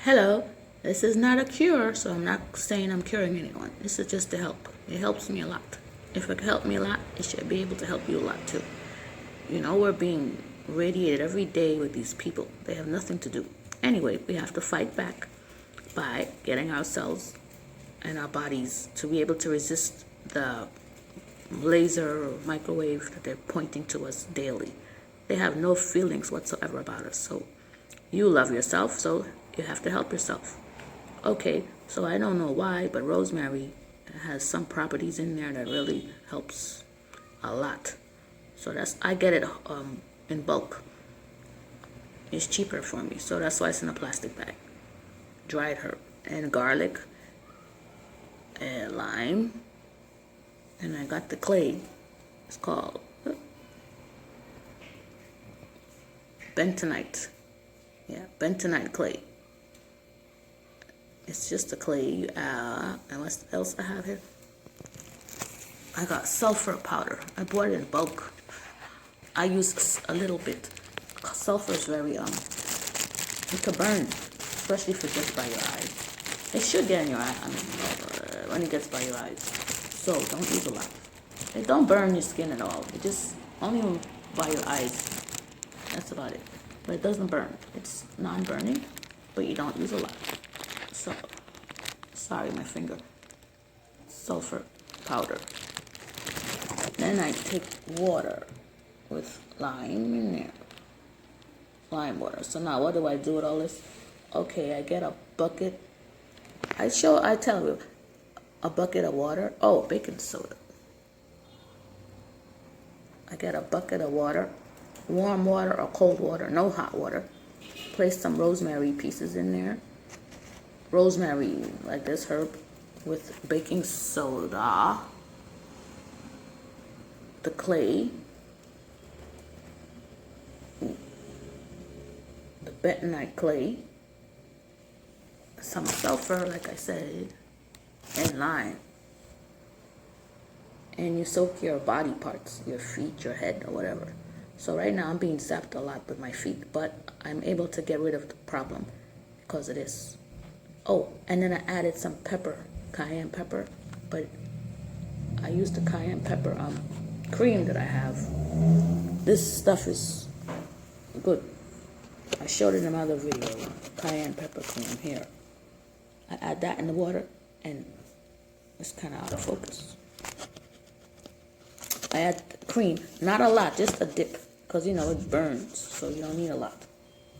Hello, this is not a cure, so I'm not saying I'm curing anyone. This is just to help. It helps me a lot. If it can help me a lot, it should be able to help you a lot too. You know, we're being radiated every day with these people. They have nothing to do. Anyway, we have to fight back by getting ourselves and our bodies to be able to resist the laser or microwave that they're pointing to us daily. They have no feelings whatsoever about us. So you love yourself, so you have to help yourself. Okay, so I don't know why, but rosemary has some properties in there that really helps a lot. So I get it in bulk. It's cheaper for me, so that's why it's in a plastic bag. Dried herb and garlic and lime, and I got the clay. It's called bentonite. Yeah, bentonite clay. It's just a clay. And what else I have here? I got sulfur powder. I bought it in bulk. I use a little bit. Sulfur is very it can burn, especially if it gets by your eyes. It should get in your eye. When it gets by your eyes. So don't use a lot. It don't burn your skin at all. It just only by your eyes. That's about it. But it doesn't burn. It's non-burning, but you don't use a lot. So, sorry, my finger. Sulfur powder. Then I take water with lime in there. Lime water. So now what do I do with all this? Okay, I get a bucket. I tell you, a bucket of water. Oh, baking soda. I get a bucket of water, warm water or cold water, no hot water. Place some rosemary pieces in there. Rosemary, like this herb, with baking soda, the clay, the bentonite clay, some sulfur, like I said, and lime. And you soak your body parts, your feet, your head, or whatever. So right now I'm being zapped a lot with my feet, but I'm able to get rid of the problem because of this. Oh, and then I added some pepper, cayenne pepper, but I used the cayenne pepper cream that I have. This stuff is good. I showed it in another video, cayenne pepper cream here. I add that in the water, and it's kind of out of focus. I add cream, not a lot, just a dip, because you know it burns, so you don't need a lot.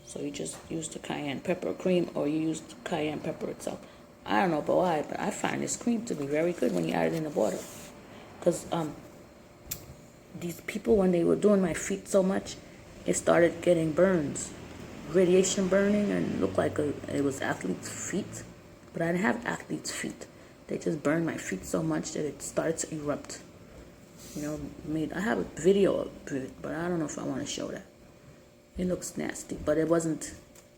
So you just use the cayenne pepper cream, or you use the cayenne pepper itself. I don't know about why, but I find this cream to be very good when you add it in the water. Because these people, when they were doing my feet so much, it started getting burns, radiation burning, and it looked like it was athlete's feet. But I didn't have athlete's feet. They just burned my feet so much that it started to erupt. You know, I have a video of it, but I don't know if I want to show that. It looks nasty, but it wasn't,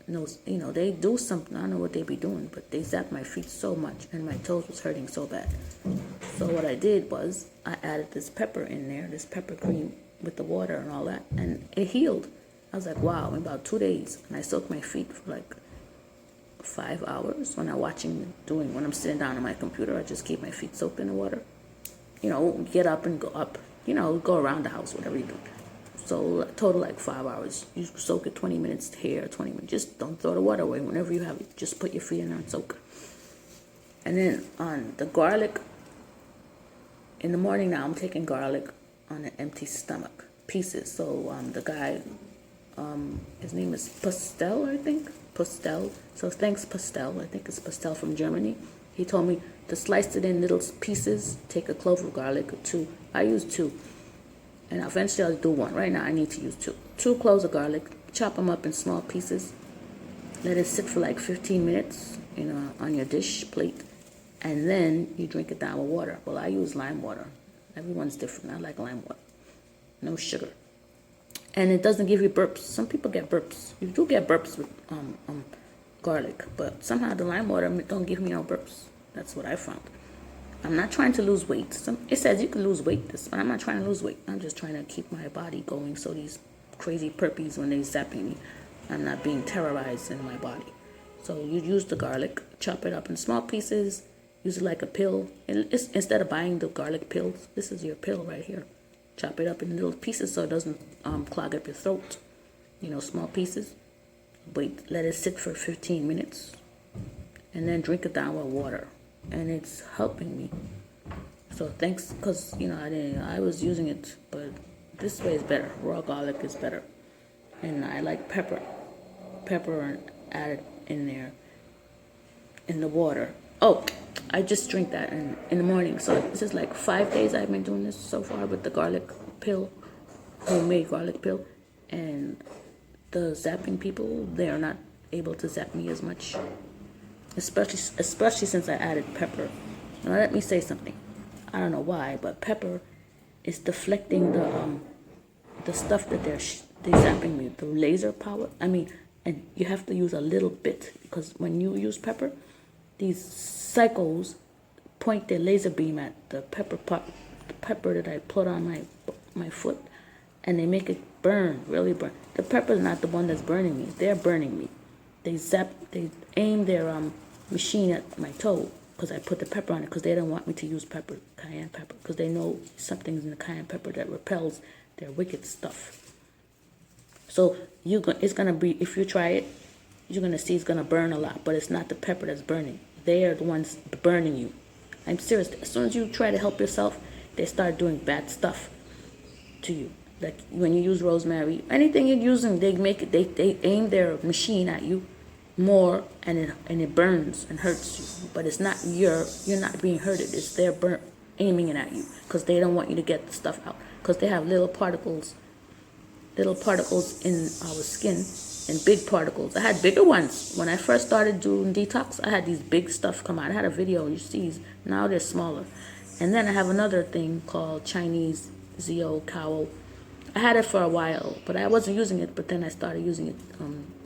you know, they do something, I don't know what they be doing, but they zapped my feet so much, and my toes was hurting so bad. So what I did was, I added this pepper in there, this pepper cream with the water and all that, and it healed. I was like, wow, in about 2 days, and I soaked my feet for like 5 hours when when I'm sitting down on my computer. I just keep my feet soaked in the water. You know, get up and go up, you know, go around the house, whatever you do. So total like 5 hours. You soak it 20 minutes here, 20 minutes. Just don't throw the water away whenever you have it. Just put your feet in there and soak. And then on the garlic, in the morning now I'm taking garlic on an empty stomach, pieces. So the guy, his name is Pastel, I think. Pastel. So thanks, Pastel. I think it's Pastel from Germany. He told me to slice it in little pieces, take a clove of garlic or 2. I use 2. And eventually I'll do 1. Right now I need to use 2. 2 cloves of garlic, chop them up in small pieces. Let it sit for like 15 minutes, you know, on your dish plate. And then you drink it down with water. Well, I use lime water. Everyone's different. I like lime water. No sugar. And it doesn't give you burps. Some people get burps. You do get burps with garlic, but somehow the lime water don't give me no burps. That's what I found. I'm not trying to lose weight. It says you can lose weight, but I'm not trying to lose weight. I'm just trying to keep my body going so these crazy perpies, when they zapping me, I'm not being terrorized in my body. So you use the garlic, chop it up in small pieces, use it like a pill. And instead of buying the garlic pills, this is your pill right here. Chop it up in little pieces so it doesn't clog up your throat. Small pieces. Wait, let it sit for 15 minutes. And then drink it down with water. And it's helping me. So thanks, because, I was using it, but this way is better. Raw garlic is better. And I like pepper. Pepper added in there, in the water. Oh, I just drink that in the morning. So this is like 5 days I've been doing this so far with the garlic pill, homemade garlic pill. And the zapping people, they are not able to zap me as much, especially since I added pepper. Now let me say something. I don't know why, but pepper is deflecting the stuff that they're zapping me, the laser power. And you have to use a little bit, because when you use pepper, these psychos point their laser beam at the pepper that I put on my foot, and they make it burn, really burn. The pepper is not the one that's burning me; they're burning me. They aim their machine at my toe because I put the pepper on it, because they don't want me to use cayenne pepper, because they know something's in the cayenne pepper that repels their wicked stuff. So it's gonna be, if you try it, you're gonna see it's gonna burn a lot, but it's not the pepper that's burning. They are the ones burning you. I'm serious. As soon as you try to help yourself, they start doing bad stuff to you. Like when you use rosemary, anything you're using, they aim their machine at you more, and it burns and hurts you. But it's not you're not being hurted. It's they're aiming it at you, because they don't want you to get the stuff out, because they have little particles in our skin, and big particles. I had bigger ones when I first started doing detox. I had these big stuff come out. I had a video, you see. Now they're smaller. And then I have another thing called Chinese Zio Cowl. I had it for a while, but I wasn't using it. But then I started using it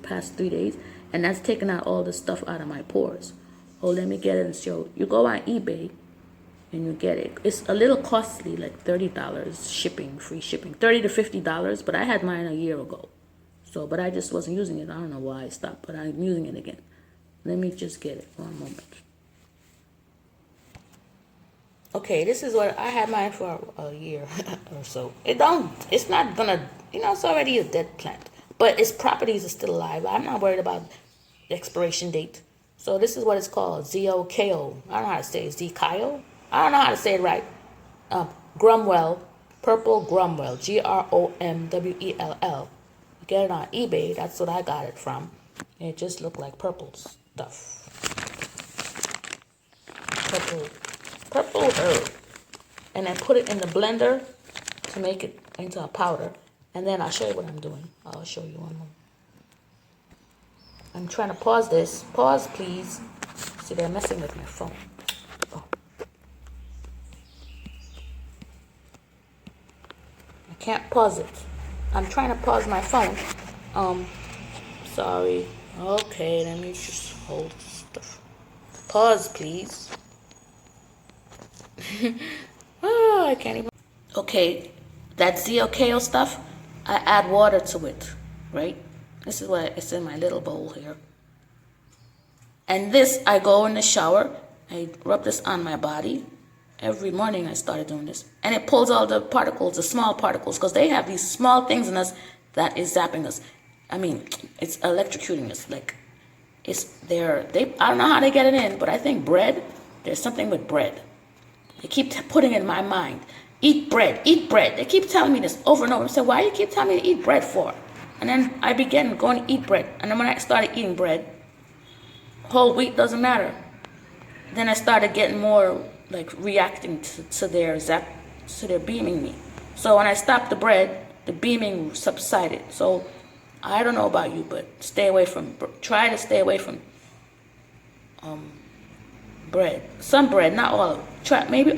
past 3 days, and that's taking out all the stuff out of my pores. Oh, let me get it and show. You go on eBay and you get it. It's a little costly, like $30 shipping, free shipping, $30 to $50. But I had mine a year ago, but I just wasn't using it. I don't know why I stopped, but I'm using it again. Let me just get it. One moment. Okay, this is what I had mine for a year or so. It's not gonna, it's already a dead plant, but its properties are still alive. I'm not worried about the expiration date. So this is what it's called, ZOKO. I don't know how to say it. ZKO? I don't know how to say it right. Grumwell, purple Grumwell, GROMWELL. You get it on eBay. That's what I got it from. It just looked like purple stuff. Purple herb. And then put it in the blender to make it into a powder. And then I'll show you what I'm doing. I'll show you one more. I'm trying to pause this. Pause, please. See, they're messing with my phone. Oh. I can't pause it. I'm trying to pause my phone. Sorry. Okay, let me just hold stuff. Pause, please. Oh, I can't even. Okay, that ZOKO stuff, I add water to it, right? This is what it's in my little bowl here. And this, I go in the shower, I rub this on my body. Every morning I started doing this. And it pulls all the particles, the small particles, because they have these small things in us that is zapping us. It's electrocuting us. Like, I don't know how they get it in, but I think bread, there's something with bread. They keep putting it in my mind. Eat bread, eat bread. They keep telling me this over and over. I said, why do you keep telling me to eat bread for? And then I began going to eat bread. And then when I started eating bread, whole wheat doesn't matter. Then I started getting more, like, reacting to their beaming me. So when I stopped the bread, the beaming subsided. So I don't know about you, but try to stay away from bread. Some bread, not all of it. Try maybe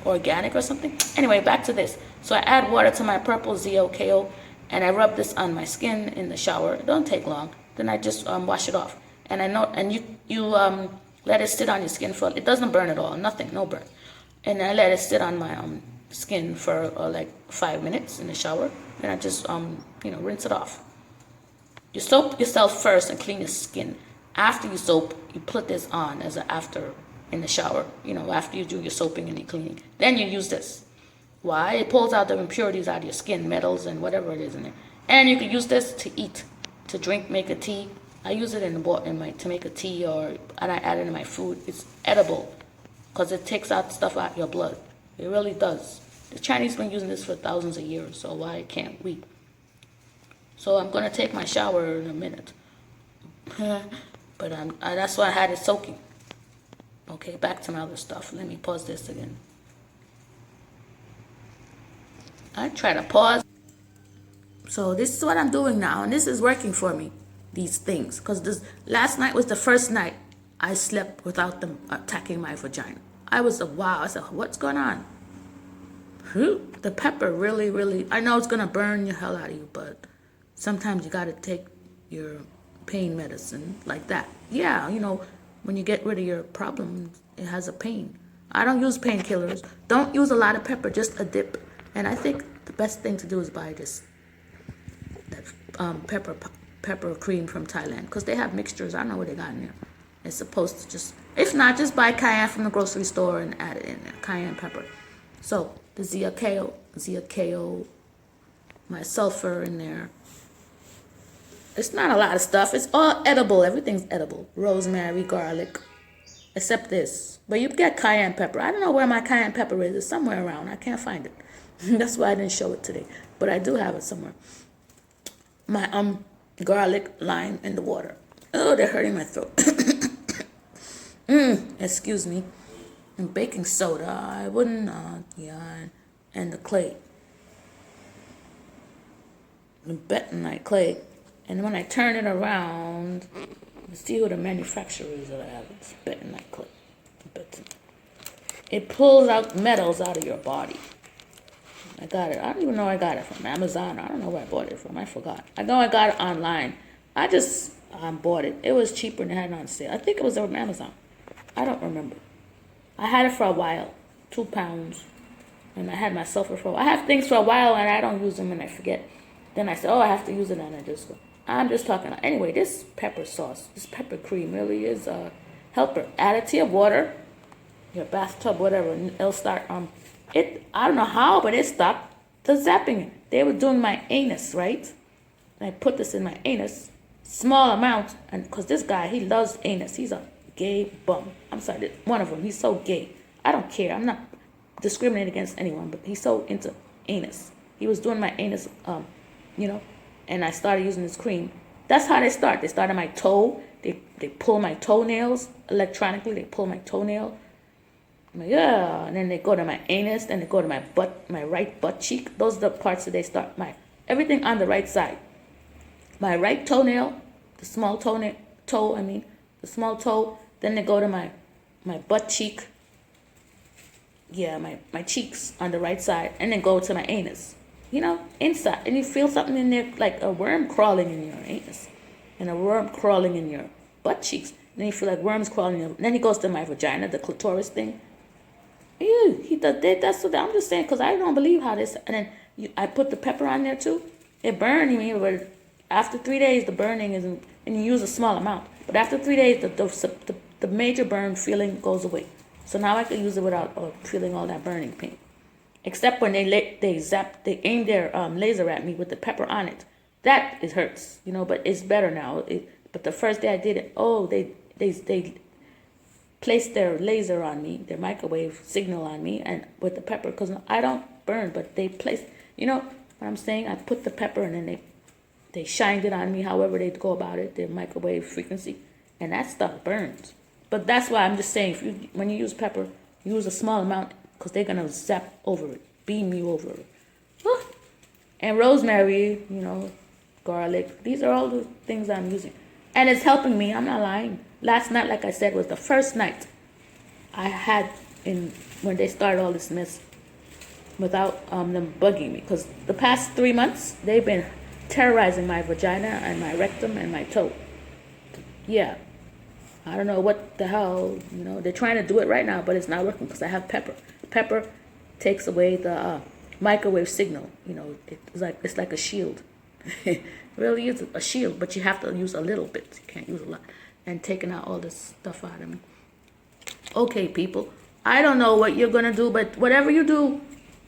organic or something. Anyway, back to this. So I add water to my purple ZOKO, and I rub this on my skin in the shower. It don't take long. Then I just wash it off. And you let it sit on your skin for, it doesn't burn at all, nothing, no burn. And I let it sit on my skin for like 5 minutes in the shower. And I just rinse it off. You soap yourself first and clean your skin. After you soap, you put this on as an after in the shower. You know, after you do your soaping and your cleaning, then you use this. Why? It pulls out the impurities out of your skin, metals and whatever it is in there. And you can use this to eat, to drink, make a tea. I use it to make a tea, and I add it in my food. It's edible because it takes out stuff out your blood. It really does. The Chinese have been using this for thousands of years, so why can't we? So I'm gonna take my shower in a minute. But that's why I had it soaking. Okay, back to my other stuff. Let me pause this again. I try to pause. So this is what I'm doing now, and this is working for me. These things, because this last night was the first night I slept without them attacking my vagina. I was wow. I said, what's going on? The pepper really, really. I know it's gonna burn the hell out of you, but sometimes you gotta take your pain medicine like that. Yeah, you know, when you get rid of your problem, it has a pain. I don't use painkillers. Don't use a lot of pepper, just a dip. And I think the best thing to do is buy that pepper cream from Thailand, because they have mixtures. I don't know what they got in there. It's supposed to just, if not, just buy cayenne from the grocery store and add it in there, cayenne pepper. So the ZKO, my sulfur in there. It's not a lot of stuff. It's all edible. Everything's edible. Rosemary, garlic, except this. But you get cayenne pepper. I don't know where my cayenne pepper is. It's somewhere around. I can't find it. That's why I didn't show it today. But I do have it somewhere. My garlic, lime, and the water. Oh, they're hurting my throat. Excuse me. And baking soda. I wouldn't. Yeah, and the clay. The bentonite clay. And when I turn it around, you see who the manufacturer is that I have. It's bentonite clay. It pulls out metals out of your body. I got it. I don't even know where I got it from. Amazon. I don't know where I bought it from. I forgot. I know I got it online. I just bought it. It was cheaper and they had it on sale. I think it was on Amazon. I don't remember. I had it for a while. 2 pounds. And I had my sulfur for a while. I have things for a while and I don't use them and I forget. Then I said, oh, I have to use it, and I just go. I'm just talking. Anyway, this pepper sauce, this pepper cream really is a helper. Add it to your water, your bathtub, whatever, and it'll start. I don't know how, but it stopped the zapping. They were doing my anus, right? And I put this in my anus, small amount, and because this guy, he loves anus. He's a gay bum. I'm sorry, one of them. He's so gay. I don't care. I'm not discriminating against anyone, but he's so into anus. He was doing my anus, you know, and I started using this cream. That's how they start. They start on my toe. They pull my toenails electronically. They pull my toenail. I'm like, yeah. And then they go to my anus. Then they go to my butt, my right butt cheek. Those are the parts that they start. Everything on the right side. My right toenail, the small the small toe. Then they go to my butt cheek. Yeah, my cheeks on the right side. And then go to my anus. You know, inside. And you feel something in there, like a worm crawling in your anus. And a worm crawling in your butt cheeks. And then you feel like worms crawling in your... Then he goes to my vagina, the clitoris thing. Ew, that's what I'm just saying, because I don't believe how this... And then I put the pepper on there, too. It burned me, but after 3 days, the burning isn't... And you use a small amount. But after 3 days, the major burn feeling goes away. So now I can use it without feeling all that burning pain. Except when they aim their laser at me with the pepper on it. That it hurts, you know, but it's better now. But the first day I did it, they placed their laser on me, their microwave signal on me, and with the pepper, because I don't burn, but they placed, you know what I'm saying? I put the pepper and then they shined it on me, however they go about it, their microwave frequency, and that stuff burns. But that's why I'm just saying, when you use pepper, use a small amount, because they're going to zap over it, beam you over it. And rosemary, you know, garlic. These are all the things I'm using. And it's helping me. I'm not lying. Last night, like I said, was the first night I had when they started all this mess without them bugging me. Because the past 3 months, they've been terrorizing my vagina and my rectum and my toe. Yeah. I don't know what the hell, you know. They're trying to do it right now, but it's not working because I have pepper. Pepper takes away the microwave signal. You know, it's like a shield. It really is a shield, but you have to use a little bit. You can't use a lot. and taking out all this stuff out of me. Okay, people, I don't know what you're gonna do, but whatever you do,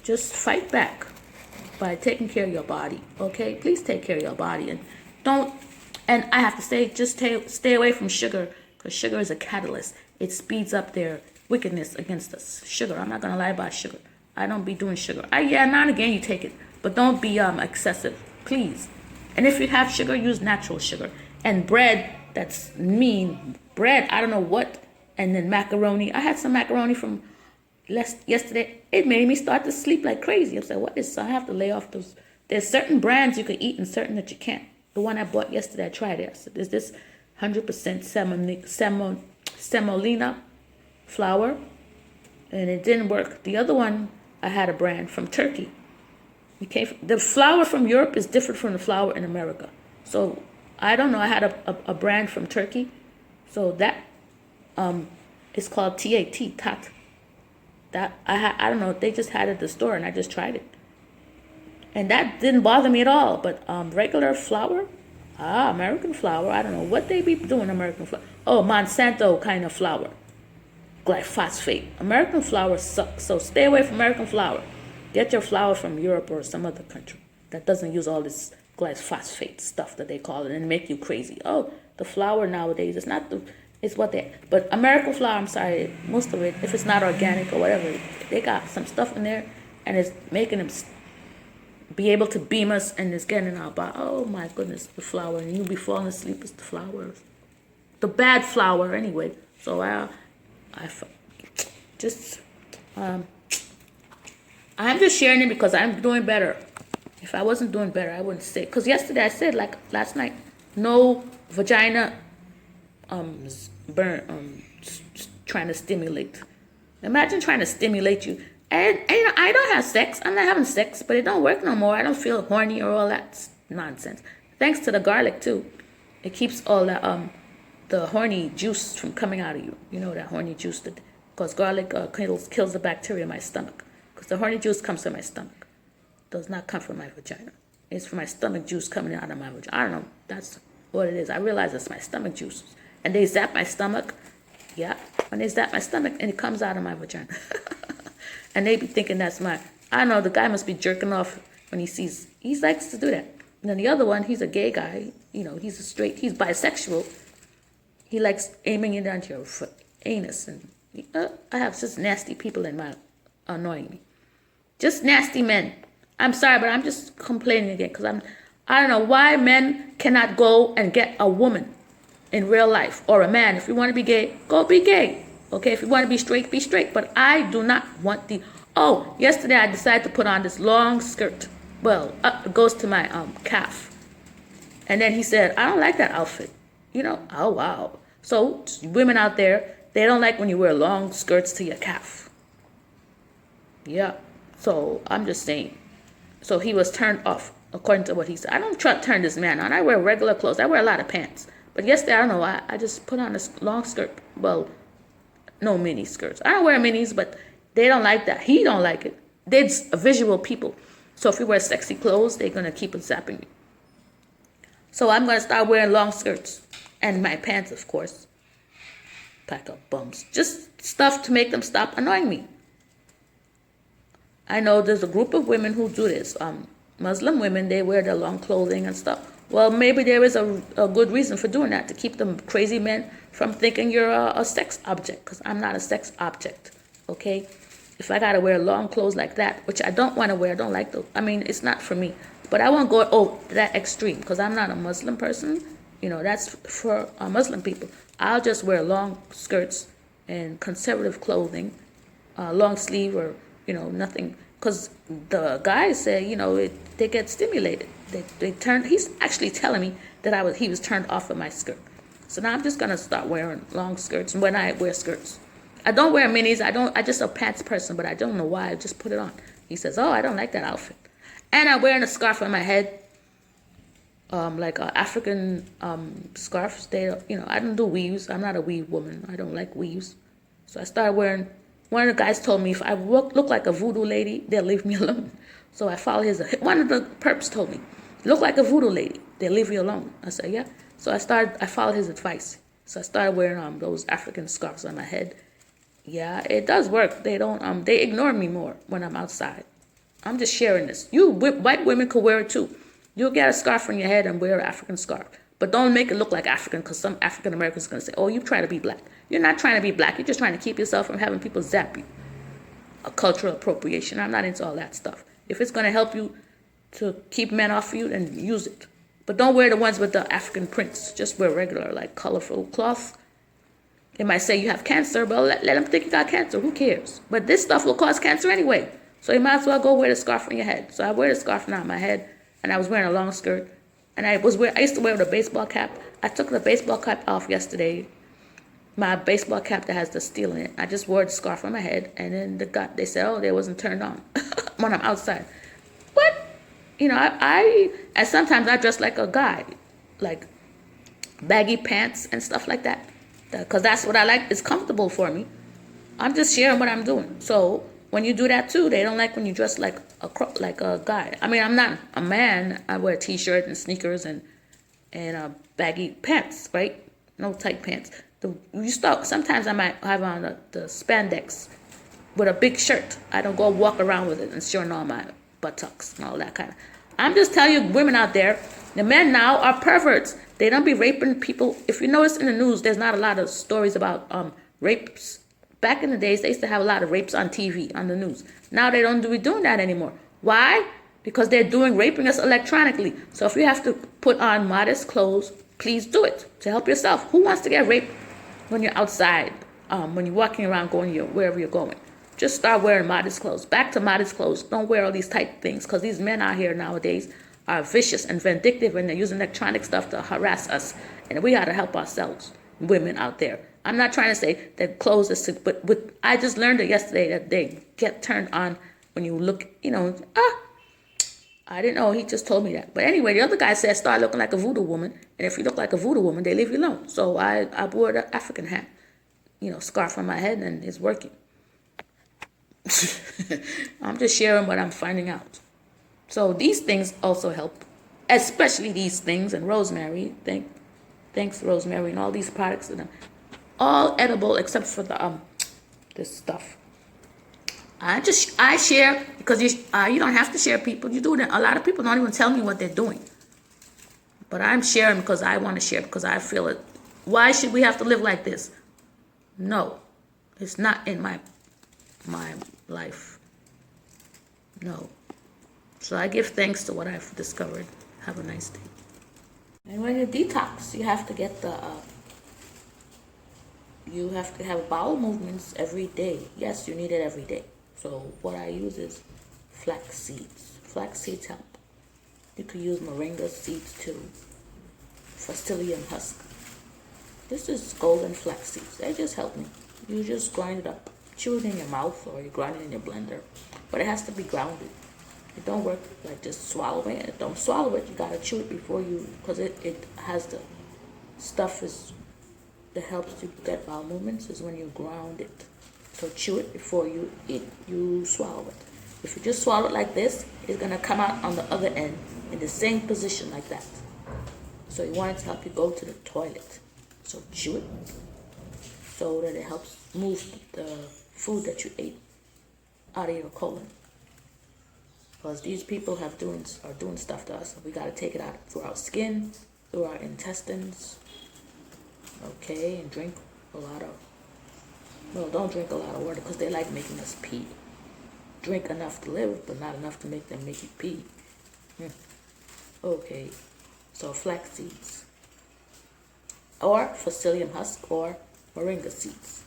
just fight back by taking care of your body. Okay, please take care of your body, and don't. And I have to say, just stay away from sugar, because sugar is a catalyst. It speeds up their wickedness against us. Sugar, I'm not gonna lie about sugar. I don't be doing sugar. Yeah, now and again you take it, but don't be excessive, please. And if you have sugar, use natural sugar. And bread, that's mean bread. I don't know what. And then macaroni. I had some macaroni from yesterday. It made me start to sleep like crazy. I said, what is? So I have to lay off those. There's certain brands you can eat and certain that you can't. The one I bought yesterday, I tried it. I said, is this 100% semolina flour? And it didn't work. The other one, I had a brand from Turkey. The flour from Europe is different from the flour in America. So I don't know. I had a brand from Turkey. So that it's called tat. That I don't know. They just had it at the store, and I just tried it, and that didn't bother me at all. But regular flour, American flour. I don't know what they be doing. American flour. Oh, Monsanto kind of flour, glyphosate. American flour sucks. So stay away from American flour. Get your flour from Europe or some other country that doesn't use all this glyphosate stuff that they call it and make you crazy. Oh, the flour nowadays, it's not the. It's what they, but American flour, I'm sorry, most of it, if it's not organic or whatever, they got some stuff in there, and it's making them be able to beam us, and it's getting our body. Oh my goodness, the flour, and you'll be falling asleep. It's the flour, the bad flour anyway. So I'm just sharing it because I'm doing better. If I wasn't doing better, I wouldn't say. Because yesterday I said, like last night, no vagina. Trying to stimulate. Imagine trying to stimulate you. And I don't have sex. I'm not having sex, but it don't work no more. I don't feel horny or all that nonsense. Thanks to the garlic too. It keeps all the horny juice from coming out of you. You know that horny juice, because garlic kills the bacteria in my stomach. Because the horny juice comes from my stomach. It does not come from my vagina. It's from my stomach juice coming out of my vagina. I don't know. That's what it is. I realize it's my stomach juice. And they zap my stomach. Yeah. When they zap my stomach, and it comes out of my vagina. And they be thinking that's I don't know, the guy must be jerking off when he likes to do that. And then the other one, he's a gay guy. You know, he's bisexual. He likes aiming it onto your anus. And I have just nasty people annoying me. Just nasty men. I'm sorry, but I'm just complaining again because I don't know why men cannot go and get a woman in real life, or a man. If you want to be gay, go be gay. Okay, if you want to be straight, be straight. But I do not want yesterday I decided to put on this long skirt. Well, it goes to my calf. And then he said, I don't like that outfit. You know, oh wow. So women out there, they don't like when you wear long skirts to your calf. Yeah. So I'm just saying. So he was turned off, according to what he said. I don't try to turn this man on. I wear regular clothes. I wear a lot of pants. But yesterday, I don't know, I just put on this long skirt. Well, no mini skirts. I don't wear minis, but they don't like that. He don't like it. They're visual people. So if you wear sexy clothes, they're going to keep on zapping you. So I'm going to start wearing long skirts. And my pants, of course. Pack up bums. Just stuff to make them stop annoying me. I know there's a group of women who do this. Muslim women, they wear their long clothing and stuff. Well, maybe there is a good reason for doing that, to keep them crazy men from thinking you're a sex object, because I'm not a sex object, okay? If I got to wear long clothes like that, which I don't want to wear, I don't like those. I mean, it's not for me. But I won't go that extreme, because I'm not a Muslim person. You know, that's for Muslim people. I'll just wear long skirts and conservative clothing, long sleeve or, nothing. Because the guys say, they get stimulated. They turn. He's actually telling me that he was turned off of my skirt. So now I'm just gonna start wearing long skirts when I wear skirts. I don't wear minis. I just a pants person, but I don't know why. I just put it on. He says, "Oh, I don't like that outfit," and I'm wearing a scarf on my head, like African scarves. I don't do weaves. I'm not a weave woman. I don't like weaves. So I started wearing. One of the guys told me if I look like a voodoo lady, they'll leave me alone. So I followed one of the perps told me, look like a voodoo lady, they'll leave you alone. I said, yeah. So I followed his advice. So I started wearing those African scarves on my head. Yeah, it does work. They ignore me more when I'm outside. I'm just sharing this. White women could wear it too. You'll get a scarf on your head and wear an African scarf. But don't make it look like African, because some African Americans are going to say, oh, you try to be black. You're not trying to be black. You're just trying to keep yourself from having people zap you. A cultural appropriation. I'm not into all that stuff. If it's going to help you to keep men off you, then use it. But don't wear the ones with the African prints. Just wear regular, like colorful cloth. It might say you have cancer, but let them think you got cancer. Who cares? But this stuff will cause cancer anyway. So you might as well go wear the scarf on your head. So I wear the scarf now on my head, and I was wearing a long skirt. And I used to wear the baseball cap. I took the baseball cap off yesterday. My baseball cap that has the steel in it. I just wore the scarf on my head, and then they said, oh, they wasn't turned on when I'm outside. What? You know, and sometimes I dress like a guy, like baggy pants and stuff like that, because that's what I like. It's comfortable for me. I'm just sharing what I'm doing. So when you do that too, they don't like when you dress like a guy. I mean, I'm not a man. I wear a t-shirt and sneakers and baggy pants, right? No tight pants. Sometimes I might have on the spandex with a big shirt. I don't go walk around with it and showing all my buttocks and all that kind of. I'm just telling you, women out there, the men now are perverts. They don't be raping people. If you notice in the news, there's not a lot of stories about rapes. Back in the days, they used to have a lot of rapes on TV, on the news. Now they don't be doing that anymore. Why? Because they're raping us electronically. So if you have to put on modest clothes, please do it to help yourself. Who wants to get raped when you're outside, when you're walking around wherever you're going? Just start wearing modest clothes. Back to modest clothes. Don't wear all these tight things, because these men out here nowadays are vicious and vindictive, and they're using electronic stuff to harass us. And we got to help ourselves, women out there. I'm not trying to say that clothes is, but I just learned it yesterday that they get turned on when you look, I didn't know. He just told me that. But anyway, the other guy said start looking like a voodoo woman. And if you look like a voodoo woman, they leave you alone. So I wore the African hat, scarf on my head, and it's working. I'm just sharing what I'm finding out. So these things also help, especially these things, and rosemary. Thanks, rosemary, and all these products. All edible except for this stuff. I share because you don't have to share people. You do it. A lot of people don't even tell me what they're doing. But I'm sharing because I want to share, because I feel it. Why should we have to live like this? No, it's not in my life. No. So I give thanks to what I've discovered. Have a nice day. And when you detox, you have to get you have to have bowel movements every day. Yes, you need it every day. So what I use is flax seeds. Flax seeds help. You could use moringa seeds too. Facilium husk. This is golden flax seeds. They just help me. You just grind it up. Chew it in your mouth, or you grind it in your blender. But it has to be grounded. It don't work like just swallowing it. Don't swallow it. You gotta chew it before you, because it has the stuff that helps you get bowel movements is when you ground it. So chew it before you eat. You swallow it. If you just swallow it like this, it's gonna come out on the other end in the same position like that. So you want it to help you go to the toilet. So chew it so that it helps move the food that you ate out of your colon. Because these people are doing stuff to us. We got to take it out through our skin, through our intestines. Okay, and drink a lot of, well, don't drink a lot of water, because they like making us pee. Drink enough to live, but not enough to make them make you pee. Okay, so flax seeds, or Facilium husk, or moringa seeds.